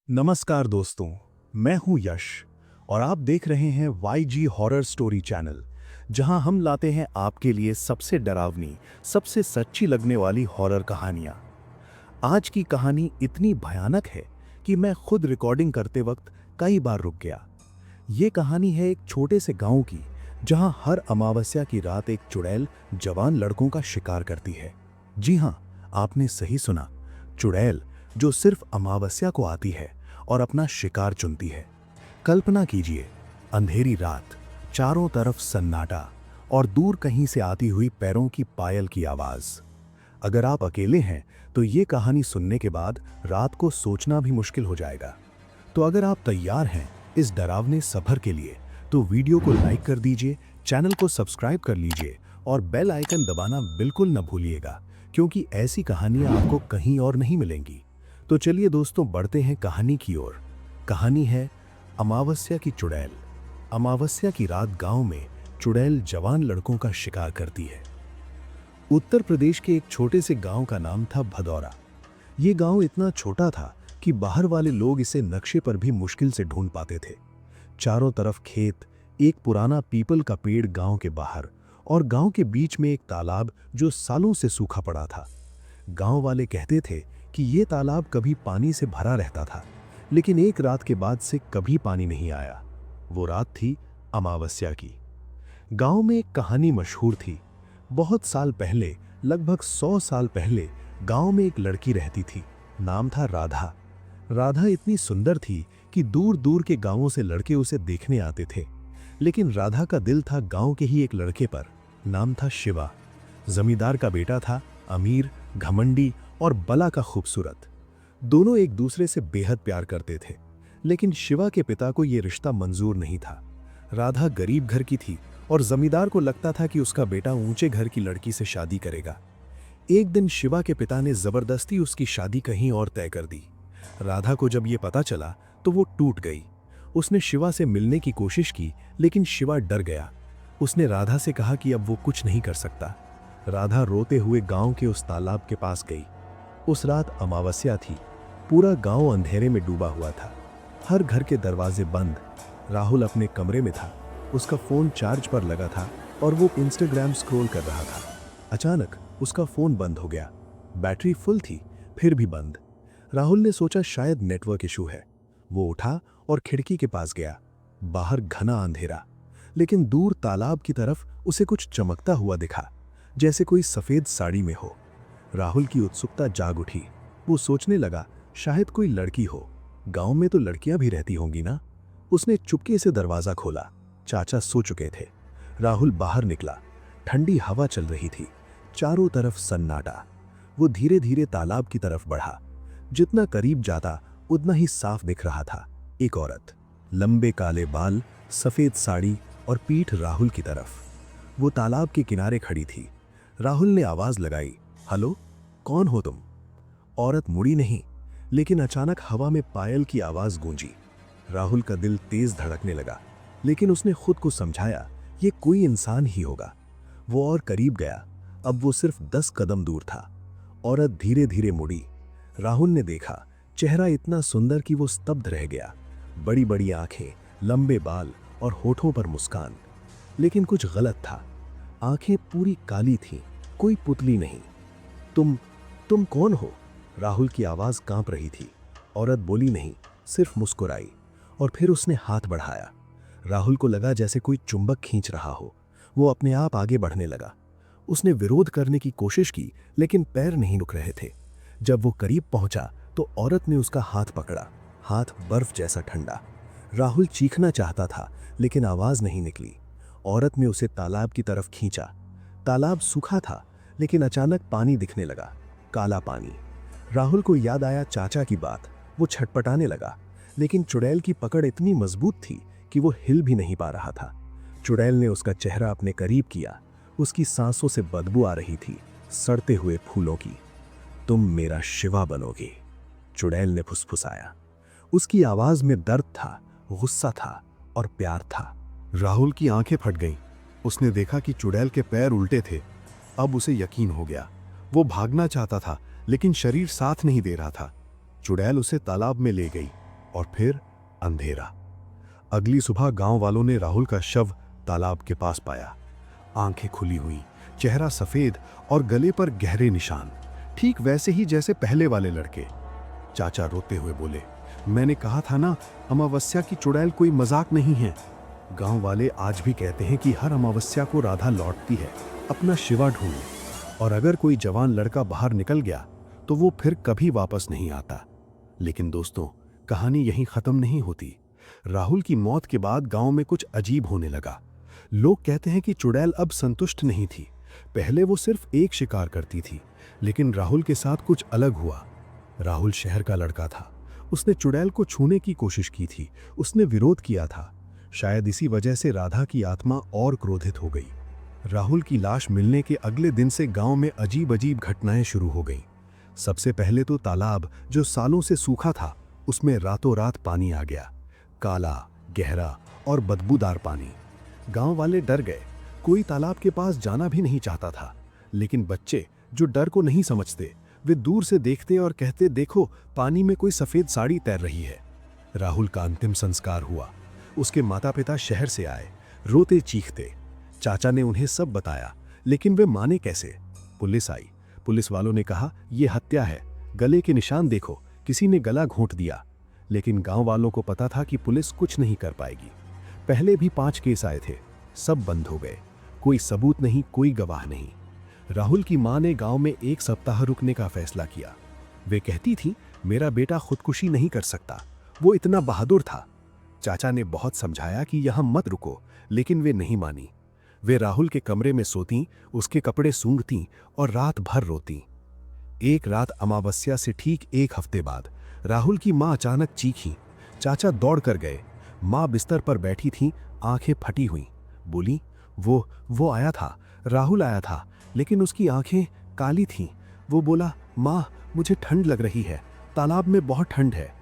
नमस्कार दोस्तों, मैं हूं यश और आप देख रहे हैं YG हॉरर स्टोरी चैनल, जहां हम लाते हैं आपके लिए सबसे डरावनी, सबसे सच्ची लगने वाली हॉरर कहानियां। आज की कहानी इतनी भयानक है कि मैं खुद रिकॉर्डिंग करते वक्त कई बार रुक गया। ये कहानी है एक छोटे से गांव की, जहां हर अमावस्या की रात एक चुड़ैल जवान लड़कों का शिकार करती है। जी हां, आपने सही सुना, चुड़ैल जो सिर्फ अमावस्या को आती है और अपना शिकार चुनती है। कल्पना कीजिए, अंधेरी रात, चारों तरफ सन्नाटा और दूर कहीं से आती हुई पैरों की पायल की आवाज। अगर आप अकेले हैं तो ये कहानी सुनने के बाद रात को सोचना भी मुश्किल हो जाएगा। तो अगर आप तैयार हैं इस डरावने सफर के लिए, तो वीडियो को लाइक कर दीजिए, चैनल को सब्सक्राइब कर लीजिए और बेल आइकन दबाना बिल्कुल न भूलिएगा, क्योंकि ऐसी कहानियां आपको कहीं और नहीं मिलेंगी। तो चलिए दोस्तों, बढ़ते हैं कहानी की ओर। कहानी है अमावस्या की चुड़ैल। अमावस्या की रात गांव में चुड़ैल जवान लड़कों का शिकार करती है। उत्तर प्रदेश के एक छोटे से गांव का नाम था भदौरा। ये गांव इतना छोटा था कि बाहर वाले लोग इसे नक्शे पर भी मुश्किल से ढूंढ पाते थे। चारों तरफ खेत, एक पुराना पीपल का पेड़ गांव के बाहर, और गांव के बीच में एक तालाब जो सालों से सूखा पड़ा था। गांव वाले कहते थे कि ये तालाब कभी पानी से भरा रहता था, लेकिन एक रात के बाद से कभी पानी नहीं आया। वो रात थी अमावस्या की। गांव में एक कहानी मशहूर थी। बहुत साल पहले, लगभग 100 साल पहले, गांव में एक लड़की रहती थी। नाम था राधा। राधा इतनी सुंदर थी कि दूर दूर के गांवों से लड़के उसे देखने आते थे। लेकिन राधा का दिल था गांव के ही एक लड़के पर। नाम था शिवा। जमींदार का बेटा था, अमीर, घमंडी और बला का खूबसूरत। दोनों एक दूसरे से बेहद प्यार करते थे, लेकिन शिवा के पिता को यह रिश्ता मंजूर नहीं था। राधा गरीब घर की थी और जमींदार को लगता था कि उसका बेटा ऊंचे घर की लड़की से शादी करेगा। एक दिन शिवा के पिता ने जबरदस्ती उसकी शादी कहीं और तय कर दी। राधा को जब यह पता चला तो वो टूट गई। उसने शिवा से मिलने की कोशिश की, लेकिन शिवा डर गया। उसने राधा से कहा कि अब वो कुछ नहीं कर सकता। राधा रोते हुए गांव के उस तालाब के पास गई। उस रात अमावस्या थी। पूरा गांव अंधेरे में डूबा हुआ था। हर घर के दरवाजे बंद। राहुल अपने कमरे में था। उसका फोन चार्ज पर लगा था और वो इंस्टाग्राम स्क्रॉल कर रहा था। अचानक उसका फोन बंद हो गया। बैटरी फुल थी, फिर भी बंद। राहुल ने सोचा शायद नेटवर्क इशू है। वो उठा और खिड़की के पास गया। बाहर घना अंधेरा, लेकिन दूर तालाब की तरफ उसे कुछ चमकता हुआ दिखा, जैसे कोई सफेद साड़ी में हो। राहुल की उत्सुकता जाग उठी। वो सोचने लगा, शायद कोई लड़की हो। गांव में तो लड़कियां भी रहती होंगी ना। उसने चुपके से दरवाजा खोला। चाचा सो चुके थे। राहुल बाहर निकला। ठंडी हवा चल रही थी। चारों तरफ सन्नाटा। वो धीरे धीरे तालाब की तरफ बढ़ा। जितना करीब जाता उतना ही साफ दिख रहा था। एक औरत, लंबे काले बाल, सफेद साड़ी और पीठ राहुल की तरफ। वो तालाब के किनारे खड़ी थी। राहुल ने आवाज लगाई, हेलो, कौन हो तुम? औरत मुड़ी नहीं, लेकिन अचानक हवा में पायल की आवाज गूंजी। राहुल का दिल तेज धड़कने लगा, लेकिन उसने खुद को समझाया ये कोई इंसान ही होगा। वो और करीब गया। अब वो सिर्फ 10 कदम दूर था। औरत धीरे धीरे मुड़ी। राहुल ने देखा, चेहरा इतना सुंदर कि वो स्तब्ध रह गया। बड़ी बड़ी आंखें, लंबे बाल और होठों पर मुस्कान। लेकिन कुछ गलत था। आंखें पूरी काली थीं, कोई पुतली नहीं। तुम कौन हो? राहुल की आवाज कांप रही थी। औरत बोली नहीं, सिर्फ मुस्कुराई, और फिर उसने हाथ बढ़ाया। राहुल को लगा जैसे कोई चुंबक खींच रहा हो। वो अपने आप आगे बढ़ने लगा। उसने विरोध करने की कोशिश की, लेकिन पैर नहीं रुक रहे थे। जब वो करीब पहुंचा तो औरत ने उसका हाथ पकड़ा। हाथ बर्फ जैसा ठंडा। राहुल चीखना चाहता था, लेकिन आवाज नहीं निकली। औरत ने उसे तालाब की तरफ खींचा। तालाब सूखा था, लेकिन अचानक पानी दिखने लगा, काला पानी। राहुल को याद आया चाचा की बात। वो छटपटाने लगा, लेकिन चुड़ैल की पकड़ इतनी मजबूत थी कि वो हिल भी नहीं पा रहा था। चुड़ैल ने उसका चेहरा अपने करीब किया। उसकी सांसों से बदबू आ रही थी, सड़ते हुए फूलों की। तुम मेरा शिवा बनोगे, चुड़ैल ने फुसफुसाया। उसकी आवाज में दर्द था, गुस्सा था और प्यार था। राहुल की आंखें फट गईं। उसने देखा कि चुड़ैल के पैर उल्टे थे। अब उसे यकीन हो गया। वो भागना चाहता था, लेकिन शरीर साथ नहीं दे रहा था। चुड़ैल उसे तालाब में ले गई। और फिर अंधेरा। अगली सुबह गांव वालों ने राहुल का शव तालाब के पास पाया। आंखें खुली हुई, चेहरा सफेद और गले पर गहरे निशान, ठीक वैसे ही जैसे पहले वाले लड़के। चाचा रोते हुए बोले, मैंने कहा था ना, अमावस्या की चुड़ैल कोई मजाक नहीं है। गांव वाले आज भी कहते हैं कि हर अमावस्या को राधा लौटती है अपना शिवा ढूंढने, और अगर कोई जवान लड़का बाहर निकल गया तो वो फिर कभी वापस नहीं आता। लेकिन दोस्तों, कहानी यहीं खत्म नहीं होती। राहुल की मौत के बाद गांव में कुछ अजीब होने लगा। लोग कहते हैं कि चुड़ैल अब संतुष्ट नहीं थी। पहले वो सिर्फ एक शिकार करती थी, लेकिन राहुल के साथ कुछ अलग हुआ। राहुल शहर का लड़का था। उसने चुड़ैल को छूने की कोशिश की थी, उसने विरोध किया था। शायद इसी वजह से राधा की आत्मा और क्रोधित हो गई। राहुल की लाश मिलने के अगले दिन से गांव में अजीब अजीब घटनाएं शुरू हो गईं। सबसे पहले तो तालाब, जो सालों से सूखा था, उसमें रातों रात पानी आ गया। काला, गहरा और बदबूदार पानी। गांव वाले डर गए। कोई तालाब के पास जाना भी नहीं चाहता था। लेकिन बच्चे, जो डर को नहीं समझते, वे दूर से देखते और कहते, देखो, पानी में कोई सफेद साड़ी तैर रही है। राहुल का अंतिम संस्कार हुआ। उसके माता पिता शहर से आए, रोते चीखते। चाचा ने उन्हें सब बताया, लेकिन वे माने कैसे? पुलिस आई। पुलिस वालों ने कहा, यह हत्या है, गले के निशान देखो, किसी ने गला घोंट दिया। लेकिन गांव वालों को पता था कि पुलिस कुछ नहीं कर पाएगी। पहले भी 5 केस आए थे, सब बंद हो गए। कोई सबूत नहीं, कोई गवाह नहीं। राहुल की मां ने गांव में 1 सप्ताह रुकने का फैसला किया। वे कहती थी, मेरा बेटा खुदकुशी नहीं कर सकता, वो इतना बहादुर था। चाचा ने बहुत समझाया कि यहां मत रुको, लेकिन वे नहीं मानी। वे राहुल के कमरे में सोतीं, उसके कपड़े सूंघतीं और रात भर रोतीं। एक रात अमावस्या से ठीक 1 हफ्ते बाद राहुल की मां अचानक चीखी। चाचा दौड़ कर गए। मां बिस्तर पर बैठी थीं, आंखें फटी हुईं। बोली, वो आया था, राहुल आया था, लेकिन उसकी आंखें काली थीं। वो बोला, मां, मुझे ठंड लग रही है, तालाब में बहुत ठंड है।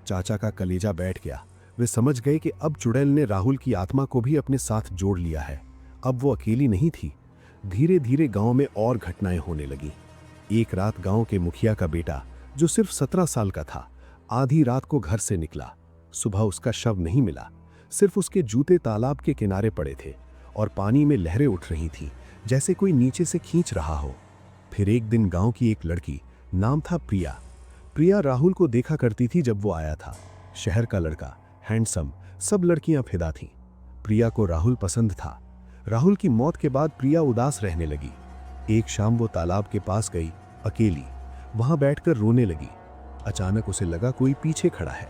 चाचा का कलेजा बैठ गया। वे समझ गए कि अब चुड़ैल ने राहुल की आत्मा को भी अपने साथ जोड़ लिया है। अब वो अकेली नहीं थी। धीरे धीरे गांव में और घटनाएं होने लगी। एक रात गांव के मुखिया का बेटा, जो सिर्फ 17 साल का था, आधी रात को घर से निकला। सुबह उसका शव नहीं मिला, सिर्फ उसके जूते तालाब के किनारे पड़े थे और पानी में लहरें उठ रही थीं, जैसे कोई नीचे से खींच रहा हो। फिर एक दिन गांव की एक लड़की, नाम था प्रिया। प्रिया राहुल को देखा करती थी जब वो आया था। शहर का लड़का, हैंडसम, सब लड़कियां फिदा थीं। प्रिया को राहुल पसंद था। राहुल की मौत के बाद प्रिया उदास रहने लगी। एक शाम वो तालाब के पास गई, अकेली। वहां बैठकर रोने लगी। अचानक उसे लगा कोई पीछे खड़ा है।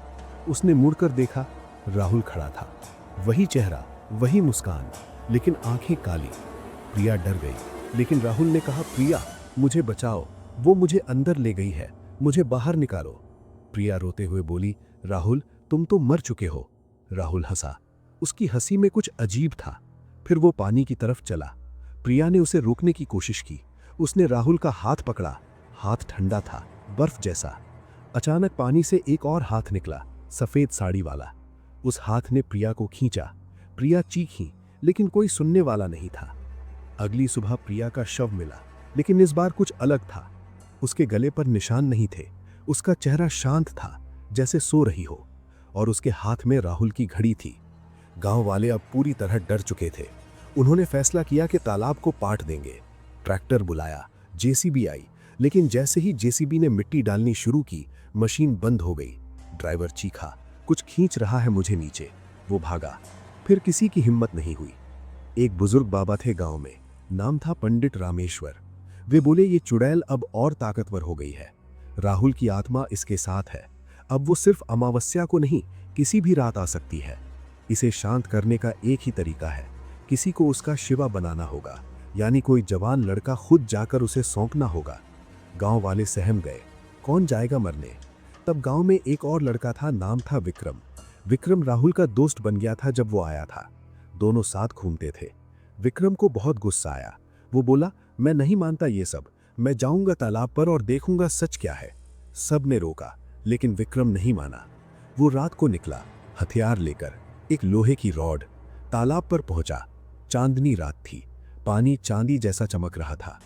उसने मुड़कर देखा, राहुल खड़ा था। वही चेहरा, वही मुस्कान, लेकिन आंखें काली। प्रिया डर गई, लेकिन राहुल ने कहा, प्रिया, मुझे बचाओ, वो मुझे अंदर ले गई है, मुझे बाहर निकालो। प्रिया रोते हुए बोली, राहुल, तुम तो मर चुके हो। राहुल हंसा। उसकी हंसी में कुछ अजीब था। फिर वो पानी की तरफ चला। प्रिया ने उसे रोकने की कोशिश की। उसने राहुल का हाथ पकड़ा। हाथ ठंडा था, बर्फ जैसा। अचानक पानी से एक और हाथ निकला, सफेद साड़ी वाला। उस हाथ ने प्रिया को खींचा। प्रिया चीखी, लेकिन कोई सुनने वाला नहीं था। अगली सुबह प्रिया का शव मिला, लेकिन इस बार कुछ अलग था। उसके गले पर निशान नहीं थे। उसका चेहरा शांत था, जैसे सो रही हो, और उसके हाथ में राहुल की घड़ी थी। गांव वाले अब पूरी तरह डर चुके थे। उन्होंने फैसला किया कि तालाब को पाट देंगे। ट्रैक्टर बुलाया, जेसीबी आई, लेकिन जैसे ही जेसीबी ने मिट्टी डालनी शुरू की, मशीन बंद हो गई। ड्राइवर चीखा, कुछ खींच रहा है मुझे नीचे। वो भागा। फिर किसी की हिम्मत नहीं हुई। एक बुजुर्ग बाबा थे गांव में, नाम था पंडित रामेश्वर। वे बोले, ये चुड़ैल अब और ताकतवर हो गई है। राहुल की आत्मा इसके साथ है। अब वो सिर्फ अमावस्या को नहीं, किसी भी रात आ सकती है। इसे शांत करने का एक ही तरीका है, किसी को उसका शिवा बनाना होगा, यानी कोई जवान लड़का खुद जाकर उसे सौंपना होगा। गांव वाले सहम गए, कौन जाएगा मरने? तब गांव में एक और लड़का था, नाम था विक्रम। विक्रम राहुल का दोस्त बन गया था जब वो आया था। दोनों साथ घूमते थे। विक्रम को बहुत गुस्सा आया। वो बोला, मैं नहीं मानता ये सब, मैं जाऊंगा तालाब पर और देखूंगा सच क्या है। सब ने रोका, लेकिन विक्रम नहीं माना। वो रात को निकला, हथियार लेकर, एक लोहे की रॉड। तालाब पर पहुंचा। चांदनी रात थी, पानी चांदी जैसा चमक रहा था।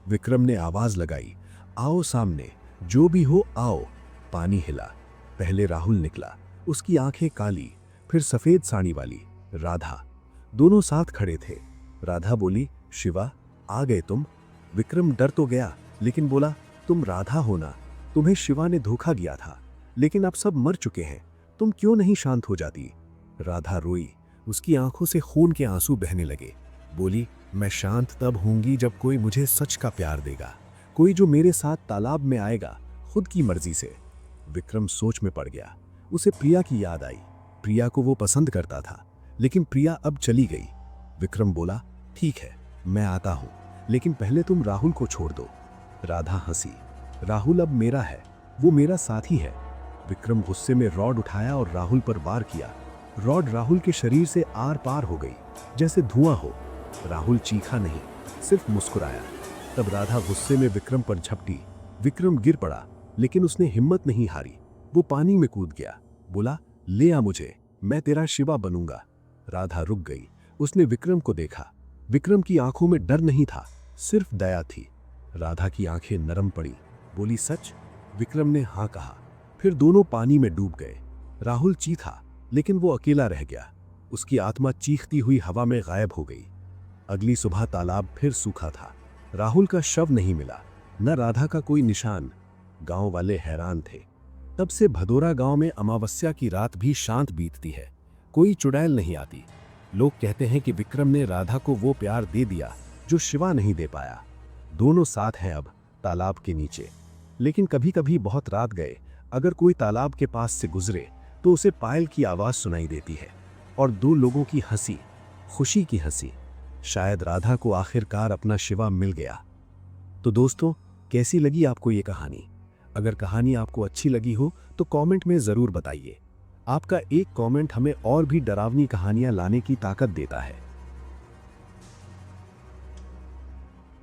विक्रम ने आवाज लगाई, आओ सामने, जो भी हो आओ। पानी हिला। पहले राहुल निकला, उसकी आंखें काली, फिर सफेद साड़ी वाली। राधा। दोनों साथ खड़े थे। राधा बोली, शिवा, आ गए तुम। विक्रम डर तो गया, लेकिन बोला, तुम राधा हो ना? तुम्हें शिवा ने धोखा दिया था, लेकिन अब सब मर चुके हैं, तुम क्यों नहीं शांत हो जाती? राधा रोई, उसकी आंखों से खून के आंसू बहने लगे। बोली, मैं शांत तब होंगी जब कोई मुझे सच का प्यार देगा, कोई जो मेरे साथ तालाब में आएगा खुद की मर्जी से। विक्रम सोच में पड़ गया। उसे प्रिया की याद आई। प्रिया को वो पसंद करता था, लेकिन प्रिया अब चली गई। विक्रम बोला, ठीक है, मैं आता हूं, लेकिन पहले तुम राहुल को छोड़ दो। राधा हंसी। राहुल अब मेरा है, वो मेरा साथी है। विक्रम गुस्से में रॉड उठाया और राहुल पर वार किया। रॉड राहुल के शरीर से आर पार हो गई, जैसे धुआं हो। राहुल चीखा नहीं, सिर्फ मुस्कुराया। तब राधा गुस्से में विक्रम पर झपटी। विक्रम गिर पड़ा, लेकिन उसने हिम्मत नहीं हारी। वो पानी में कूद गया। बोला, ले आ मुझे, मैं तेरा शिवा बनूंगा। राधा रुक गई। उसने विक्रम को देखा। विक्रम की आंखों में डर नहीं था, सिर्फ दया थी। राधा की आंखें नरम पड़ी। बोली, सच? विक्रम ने हाँ कहा। फिर दोनों पानी में डूब गए। राहुल चीखा, लेकिन वो अकेला रह गया। उसकी आत्मा चीखती हुई हवा में गायब हो गई। अगली सुबह तालाब फिर सूखा था। राहुल का शव नहीं मिला, न राधा का कोई निशान। गांव वाले हैरान थे। तब से भदोरा गांव में अमावस्या की रात भी शांत बीतती है। कोई चुड़ैल नहीं आती। लोग कहते हैं कि विक्रम ने राधा को वो प्यार दे दिया जो शिवा नहीं दे पाया। दोनों साथ हैं अब तालाब के नीचे। लेकिन कभी कभी बहुत रात गए अगर कोई तालाब के पास से गुजरे तो उसे पायल की आवाज सुनाई देती है, और दो लोगों की हंसी, खुशी की हंसी। शायद राधा को आखिरकार अपना शिवा मिल गया। तो दोस्तों, कैसी लगी आपको ये कहानी? अगर कहानी आपको अच्छी लगी हो तो कमेंट में ज़रूर बताइए। आपका एक कमेंट हमें और भी डरावनी कहानियां लाने की ताकत देता है।